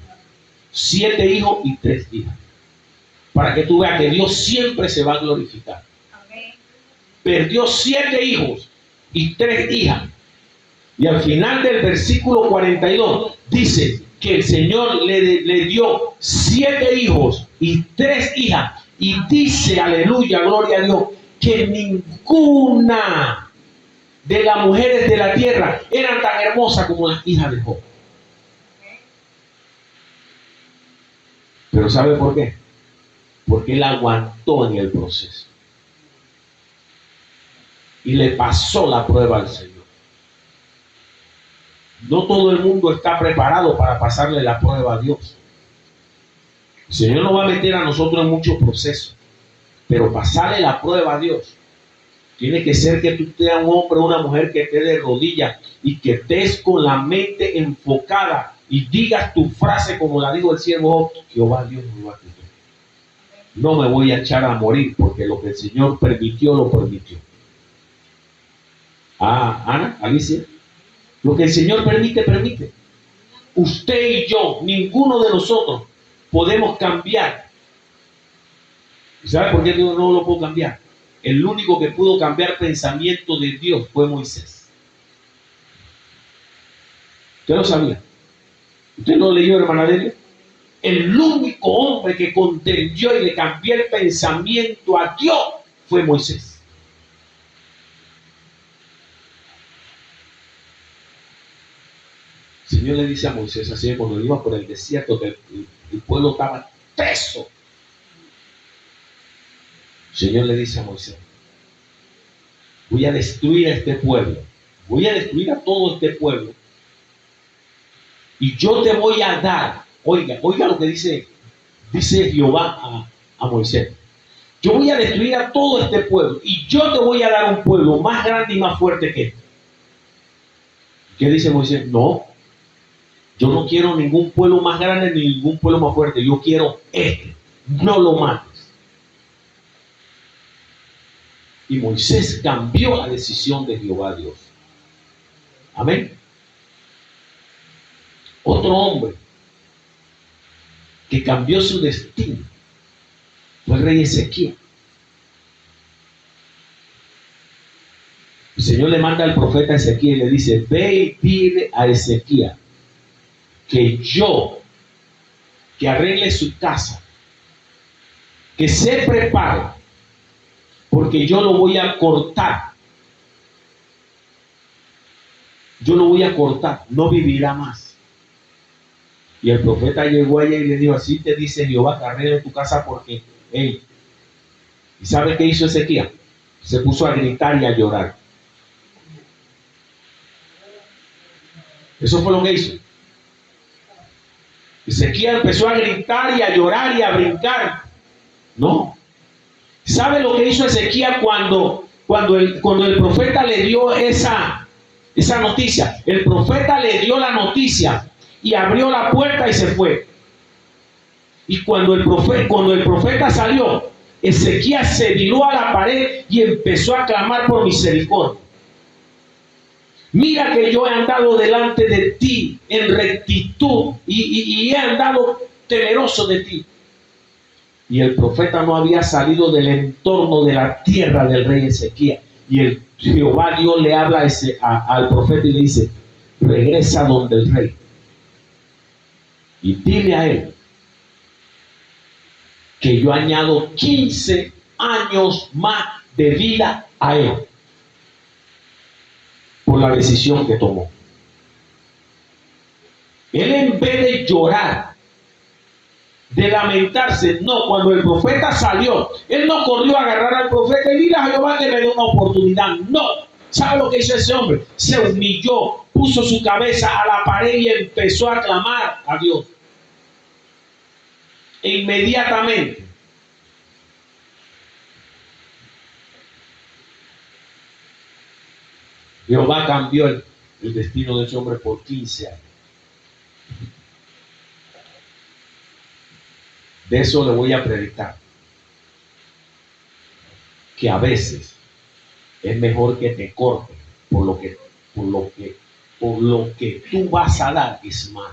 7 hijos y 3 hijas. Para que tú veas que Dios siempre se va a glorificar. Perdió 7 hijos y 3 hijas. Y al final del versículo 42 dice que el Señor le dio 7 hijos y 3 hijas. Y dice, aleluya, gloria a Dios, que ninguna de las mujeres de la tierra eran tan hermosas como las hijas de Job. Pero ¿sabe por qué? Porque él aguantó en el proceso. Y le pasó la prueba al Señor. No todo el mundo está preparado para pasarle la prueba a Dios. El Señor nos va a meter a nosotros en muchos procesos, pero pasarle la prueba a Dios tiene que ser que tú seas un hombre o una mujer que esté de rodillas y que estés con la mente enfocada y digas tu frase como la dijo el siervo: Jehová Dios me va a cuidar. No me voy a echar a morir porque lo que el Señor permitió, lo permitió. Ah, Ana, Alicia, lo que el Señor permite, permite. Usted y yo, ninguno de nosotros podemos cambiar. ¿Sabe por qué yo no lo puedo cambiar? El único que pudo cambiar pensamiento de Dios fue Moisés. ¿Usted lo sabía? ¿Usted lo leyó, hermana Delia? El único hombre que contendió y le cambió el pensamiento a Dios fue Moisés. El Señor le dice a Moisés así cuando iba por el desierto, que el pueblo estaba preso. El Señor le dice a Moisés: voy a destruir a este pueblo, voy a destruir a todo este pueblo, y yo te voy a dar, oiga lo que dice Jehová a Moisés: yo voy a destruir a todo este pueblo, y yo te voy a dar un pueblo más grande y más fuerte que este. ¿Qué dice Moisés? No, yo no quiero ningún pueblo más grande ni ningún pueblo más fuerte, yo quiero este, no lo mates. Y Moisés cambió la decisión de Jehová Dios. Amén. Otro hombre que cambió su destino fue el rey Ezequiel. El Señor le manda al profeta Ezequiel y le dice: ve y dile a Ezequiel que arregle su casa, que se prepare, porque yo lo voy a cortar. Yo lo voy a cortar, no vivirá más. Y el profeta llegó allá y le dijo: así te dice Jehová, que arregle tu casa porque él. ¿Y sabe qué hizo Ezequiel? Se puso a gritar y a llorar. Eso fue lo que hizo. Ezequiel empezó a gritar y a llorar y a brincar. No. ¿Sabe lo que hizo Ezequiel cuando el profeta le dio esa noticia? El profeta le dio la noticia y abrió la puerta y se fue. Y cuando el profeta salió, Ezequiel se viró a la pared y empezó a clamar por misericordia. Mira que yo he andado delante de ti en rectitud y he andado temeroso de ti. Y el profeta no había salido del entorno de la tierra del rey Ezequiel. Y el Jehová Dios le habla al profeta y le dice: regresa donde el rey y dile a él que yo añado 15 años más de vida a él por la decisión que tomó. Él, en vez de llorar, de lamentarse, no, cuando el profeta salió, él no corrió a agarrar al profeta y dile a Jehová que me dé una oportunidad. No. ¿Sabe lo que hizo ese hombre? Se humilló, puso su cabeza a la pared y empezó a clamar a Dios. E inmediatamente Jehová cambió el destino de ese hombre por 15 años. De eso le voy a predicar. Que a veces es mejor que te corten por lo que tú vas a dar es más.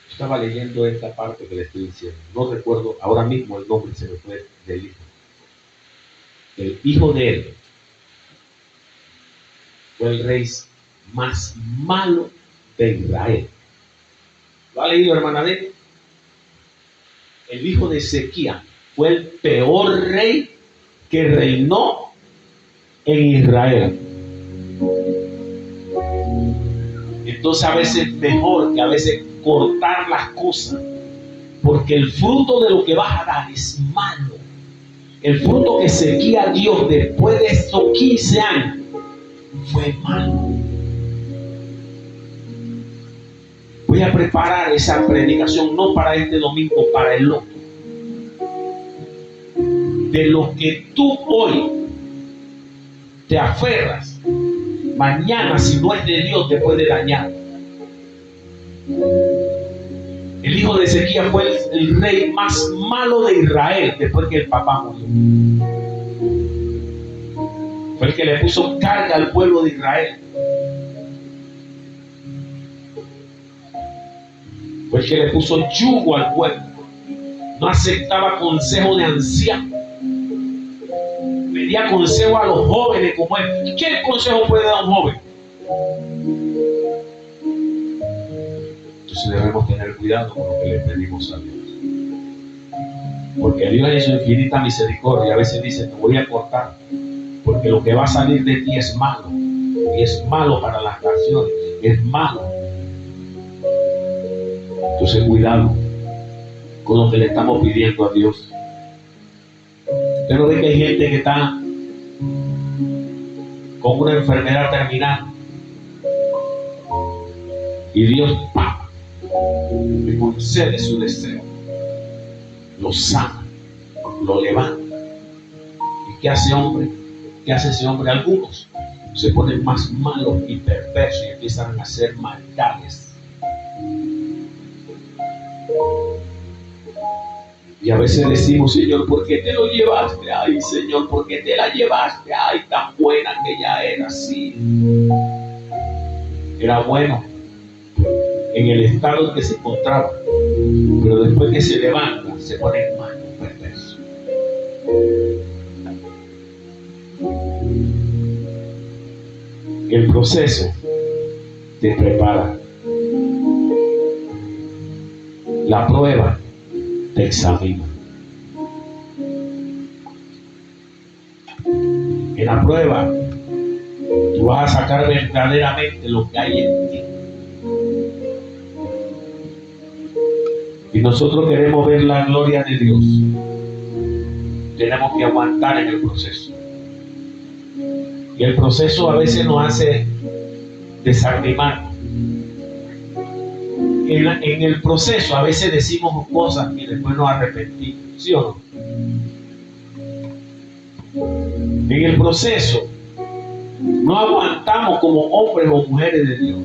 Estaba leyendo esta parte que le estoy diciendo. No recuerdo ahora mismo el nombre, se me fue, del hijo. El hijo de él fue el rey más malo de Israel. ¿Lo ha leído, hermana Deli? El hijo de Ezequías fue el peor rey que reinó en Israel. Entonces a veces es mejor que a veces cortar las cosas, porque el fruto de lo que vas a dar es malo. El fruto que Ezequías dio después de estos 15 años fue malo. Voy a preparar esa predicación no para este domingo, para el otro. De lo que tú hoy te aferras, mañana si no es de Dios te puede dañar. El hijo de Ezequías fue el rey más malo de Israel después que el papá murió. Fue el que le puso carga al pueblo de Israel. Fue el que le puso yugo al pueblo. No aceptaba consejo de ancianos. Pedía consejo a los jóvenes como él. ¿Qué consejo puede dar un joven? Entonces debemos tener cuidado con lo que le pedimos a Dios. Porque Dios en su infinita misericordia a veces dice, te voy a cortar, porque lo que va a salir de ti es malo. Y es malo para las naciones. Es malo. Entonces cuidado con lo que le estamos pidiendo a Dios. Usted no ve que hay gente que está con una enfermedad terminal y Dios le concede su deseo, lo sana, lo levanta. ¿Y qué hace hombre? ¿Qué hace ese hombre? Algunos se ponen más malos y perversos y empiezan a hacer maldades. Y a veces decimos, Señor, ¿por qué te lo llevaste? Ay, Señor, ¿por qué te la llevaste? Ay, tan buena que ella era, así. Era bueno en el estado en que se encontraba, pero después que se levanta, se pone malo, perverso. El proceso te prepara. La prueba te examina. En la prueba tú vas a sacar verdaderamente lo que hay en ti. Y nosotros queremos ver la gloria de Dios. Tenemos que aguantar en el proceso. Y el proceso a veces nos hace desanimar. En el proceso a veces decimos cosas y después nos arrepentimos, ¿sí o no? En el proceso no aguantamos como hombres o mujeres de Dios,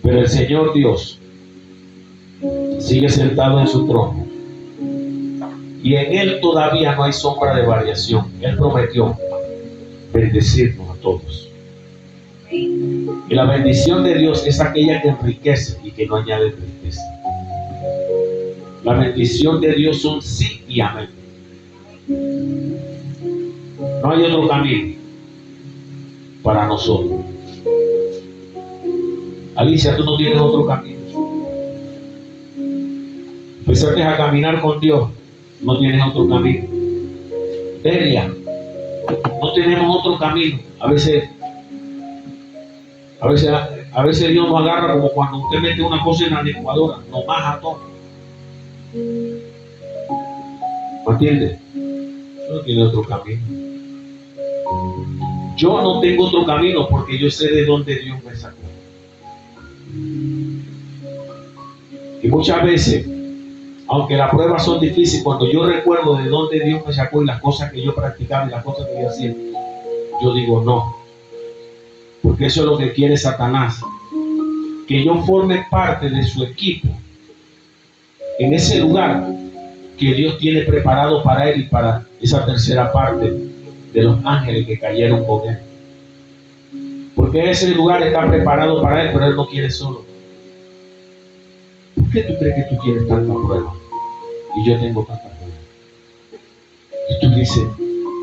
pero el Señor Dios sigue sentado en su trono y en Él todavía no hay sombra de variación. Él prometió bendecirnos a todos. Y la bendición de Dios es aquella que enriquece y que no añade tristeza. La bendición de Dios son sí y amén. No hay otro camino para nosotros. Alicia, tú no tienes otro camino. Empezaste a caminar con Dios, no tienes otro camino. Delia, no tenemos otro camino. A veces Dios nos agarra como cuando usted mete una cosa en la licuadora, nos baja todo. ¿Me entiende? No tiene otro camino. Yo no tengo otro camino porque yo sé de dónde Dios me sacó. Y muchas veces, Aunque las pruebas son difíciles, cuando yo recuerdo de dónde Dios me sacó y las cosas que yo practicaba y las cosas que yo hacía, yo digo no. Porque eso es lo que quiere Satanás. Que yo forme parte de su equipo. En ese lugar que Dios tiene preparado para él y para esa tercera parte de los ángeles que cayeron con él. Porque ese lugar está preparado para él, pero él no quiere solo. ¿Por qué tú crees que tú tienes tanta prueba? Y yo tengo tanta prueba. Y tú dices,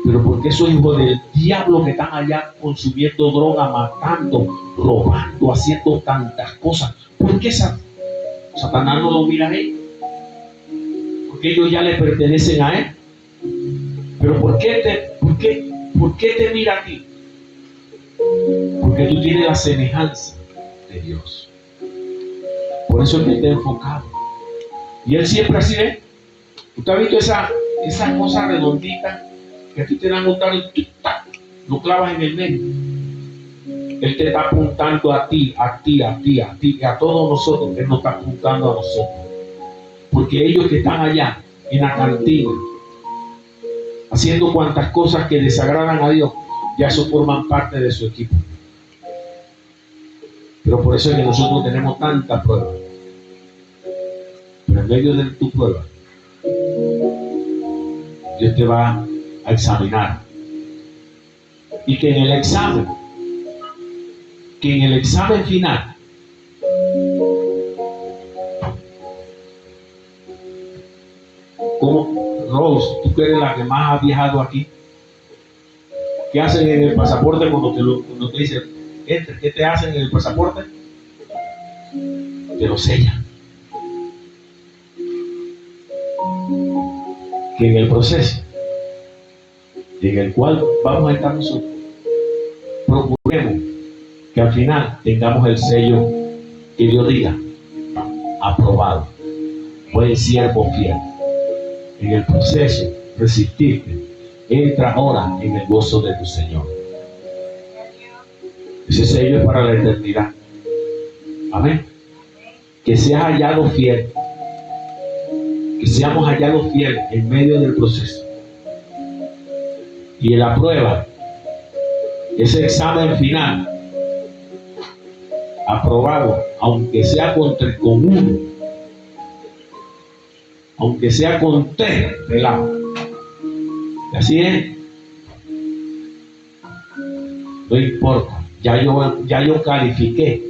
pero ¿por qué esos hijos del diablo que están allá consumiendo droga, matando, robando, haciendo tantas cosas? ¿Por qué Satanás no lo mira a él? Porque ellos ya le pertenecen a él. Pero ¿por qué te mira a ti? Porque tú tienes la semejanza de Dios. Por eso es que está enfocado. Y él siempre así es. ¿Usted ha visto esa cosa redondita que a ti te dan un tal y lo clavas en el medio? Él te está apuntando a ti, y a todos nosotros. Él nos está apuntando a nosotros. Porque ellos que están allá en la cantina haciendo cuantas cosas que desagradan a Dios, ya eso forman parte de su equipo. Pero por eso es que nosotros tenemos tantas pruebas. Pero en medio de tu prueba, Dios te va a examinar. Y que en el examen final, como Rose, tú que eres la que más ha viajado aquí, ¿qué hacen en el pasaporte cuando te dicen, entre? ¿Qué te hacen en el pasaporte? Te lo sellan. Que en el proceso en el cual vamos a estar nosotros, procuremos que al final tengamos el sello que Dios diga, aprobado, buen siervo fiel. En el proceso resististe, entra ahora en el gozo de tu Señor. Ese sello es para la eternidad. Amén. Que seas hallado fiel, que seamos hallados fieles en medio del proceso. Y en la prueba, ese examen final, aprobado, aunque sea con uno, aunque sea con 3 pelados. Así es. No importa, ya yo califiqué,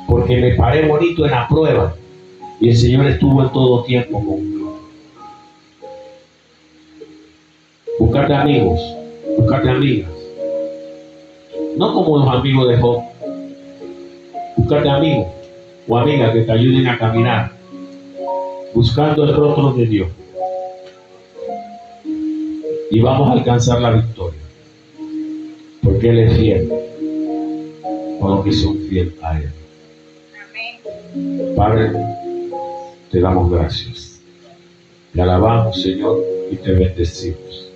porque me paré bonito en la prueba y el Señor estuvo en todo tiempo conmigo. Búscate amigos, búscate amigas, no como los amigos de Job. Búscate amigos o amigas que te ayuden a caminar buscando el rostro de Dios, y vamos a alcanzar la victoria, porque Él es fiel con los que son fieles a Él. Padre, te damos gracias, te alabamos, Señor, y te bendecimos,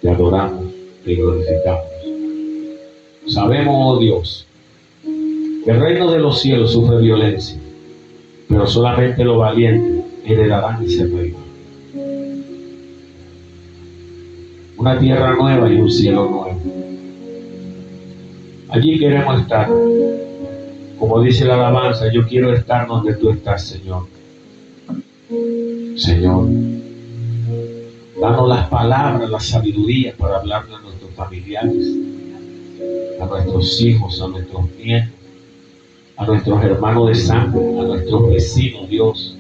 te adoramos, te glorificamos. Sabemos, oh Dios, que el reino de los cielos sufre violencia, pero solamente los valientes heredarán ese reino. Una tierra nueva y un cielo nuevo. Allí queremos estar. Como dice la alabanza, yo quiero estar donde tú estás, Señor. Señor, danos las palabras, la sabiduría para hablarle a nuestros familiares, a nuestros hijos, a nuestros nietos, a nuestros hermanos de sangre, a nuestros vecinos, Dios,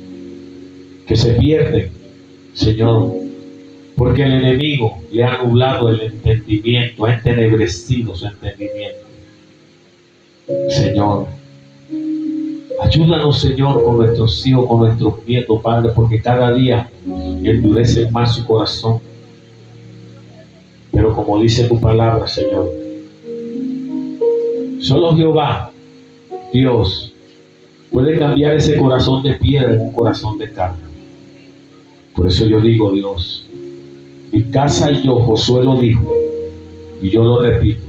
que se pierden, Señor, porque el enemigo le ha nublado el entendimiento, ha entenebrecido su entendimiento. Señor, ayúdanos, Señor, con nuestros hijos, con nuestros nietos, Padre, porque cada día endurece más su corazón. Pero como dice tu palabra, Señor, solo Jehová, Dios, puede cambiar ese corazón de piedra en un corazón de carne. Por eso yo digo, Dios, mi casa y yo, Josué lo dijo, y yo lo repito,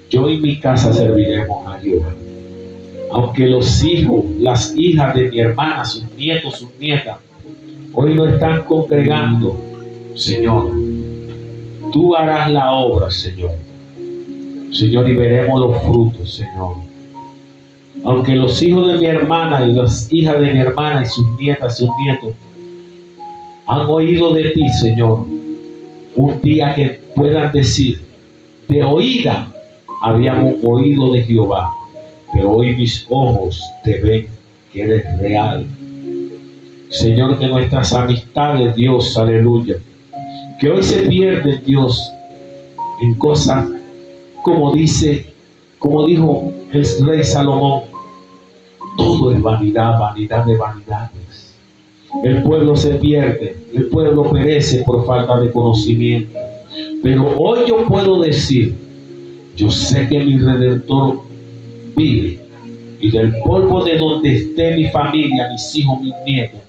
yo y mi casa serviremos a Jehová. Aunque los hijos, las hijas de mi hermana, sus nietos, sus nietas, hoy no están congregando, Señor, tú harás la obra, Señor. Señor, y veremos los frutos, Señor. Aunque los hijos de mi hermana y las hijas de mi hermana y sus nietas, sus nietos, han oído de ti, Señor, un día que puedan decir, de oída habíamos oído de Jehová, pero hoy mis ojos te ven que eres real. Señor, que nuestras amistades, Dios, aleluya, que hoy se pierden, Dios, en cosas como dijo el rey Salomón, todo es vanidad, vanidad de vanidades. El pueblo se pierde, el pueblo perece por falta de conocimiento. Pero hoy yo puedo decir, yo sé que mi Redentor vive, y del polvo de donde esté mi familia, mis hijos, mis nietos,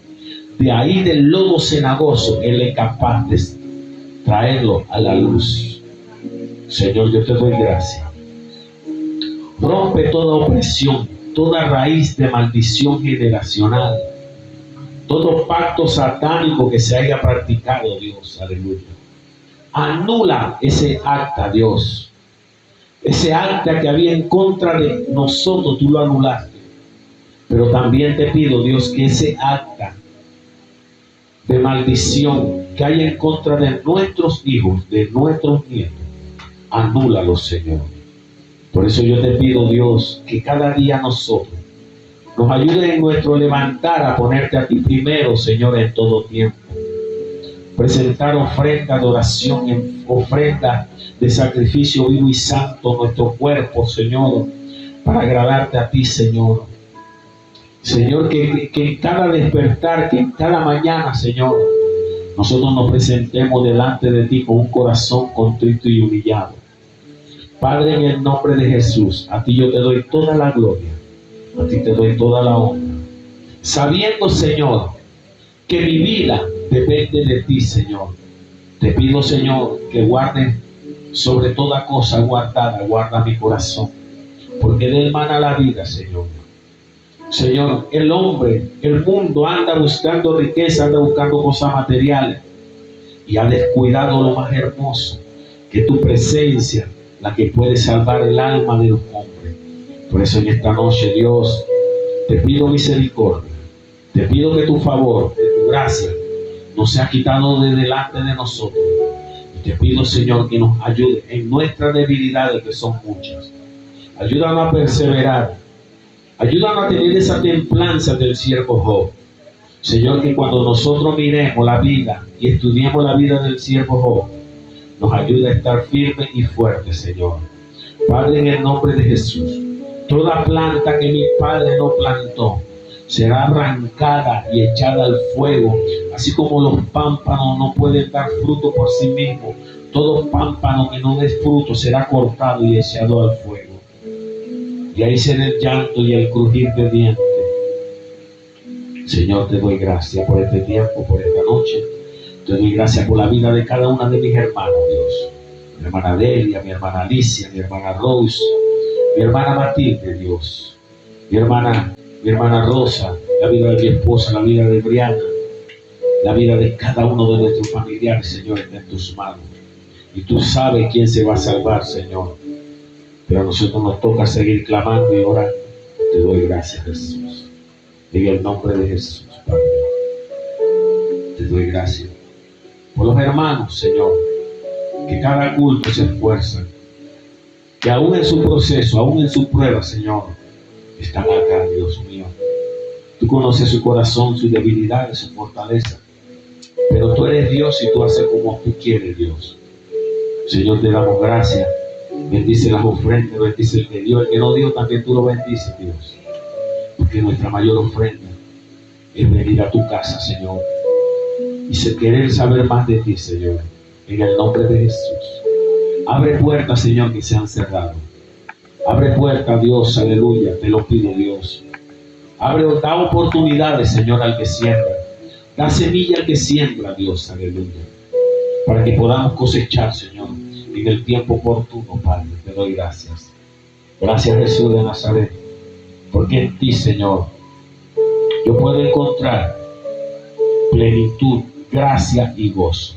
de ahí del lodo cenagoso, Él es capaz de traerlo a la luz. Señor, yo te doy gracias. Rompe toda opresión, toda raíz de maldición generacional, todo pacto satánico que se haya practicado, Dios, aleluya. Anula ese acta, Dios. Ese acta que había en contra de nosotros, tú lo anulaste. Pero también te pido, Dios, que ese acta de maldición que hay en contra de nuestros hijos, de nuestros nietos, anúlalo, Señor. Por eso yo te pido, Dios, que cada día nosotros nos ayude en nuestro levantar a ponerte a ti primero, Señor, en todo tiempo. Presentar ofrenda de oración, ofrenda de sacrificio vivo y santo, nuestro cuerpo, Señor, para agradarte a ti, Señor. Señor, que en cada despertar, que en cada mañana, Señor, nosotros nos presentemos delante de ti con un corazón contrito y humillado. Padre, en el nombre de Jesús, a ti yo te doy toda la gloria, a ti te doy toda la honra, sabiendo, Señor, que mi vida depende de ti, Señor. Te pido, Señor, que guardes sobre toda cosa guardada, guarda mi corazón, porque de él mana la vida, Señor. Señor, el hombre, el mundo anda buscando riqueza, anda buscando cosas materiales y ha descuidado lo más hermoso, que tu presencia, la que puede salvar el alma de los hombres. Por eso en esta noche, Dios, te pido misericordia, te pido que tu favor, que tu gracia nos sea quitado de delante de nosotros. Y te pido, Señor, que nos ayude en nuestras debilidades, que son muchas. Ayúdanos a perseverar. Ayúdanos a tener esa templanza del siervo Job. Señor, que cuando nosotros miremos la vida y estudiemos la vida del siervo Job, nos ayude a estar firmes y fuertes, Señor. Padre, en el nombre de Jesús, toda planta que mi Padre no plantó será arrancada y echada al fuego, así como los pámpanos no pueden dar fruto por sí mismos. Todo pámpano que no dé fruto será cortado y echado al fuego. Y ahí será el llanto y el crujir de dientes. Señor, te doy gracias por este tiempo, por esta noche. Te doy gracias por la vida de cada una de mis hermanos, Dios. Mi hermana Delia, mi hermana Alicia, mi hermana Rose, mi hermana Matilde, Dios. Mi hermana Rosa, la vida de mi esposa, la vida de Briana, la vida de cada uno de nuestros familiares, Señor, está en tus manos. Y tú sabes quién se va a salvar, Señor. Pero a nosotros nos toca seguir clamando y orando. Te doy gracias, Jesús. En el nombre de Jesús, Padre. Te doy gracias por los hermanos, Señor, que cada culto se esfuerzan, que aún en su proceso, aún en su prueba, Señor, están acá, Dios mío. Tú conoces su corazón, sus debilidades, su fortaleza, pero tú eres Dios y tú haces como tú quieres, Dios. Señor, te damos gracias. Bendice las ofrendas, bendice el que dio, el que no dio también tú lo bendices, Dios. Porque nuestra mayor ofrenda es venir a tu casa, Señor, y querer saber más de ti, Señor, en el nombre de Jesús. Abre puertas, Señor, que se han cerrado. Abre puertas, Dios, aleluya, te lo pido, Dios. Da oportunidades, Señor, al que siembra. Da semilla al que siembra, Dios, aleluya, para que podamos cosechar, Señor, en el tiempo oportuno, Padre. Te doy gracias. Gracias, Jesús de Nazaret. porque en ti, Señor, yo puedo encontrar plenitud, gracia y gozo.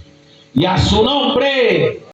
Y a su nombre.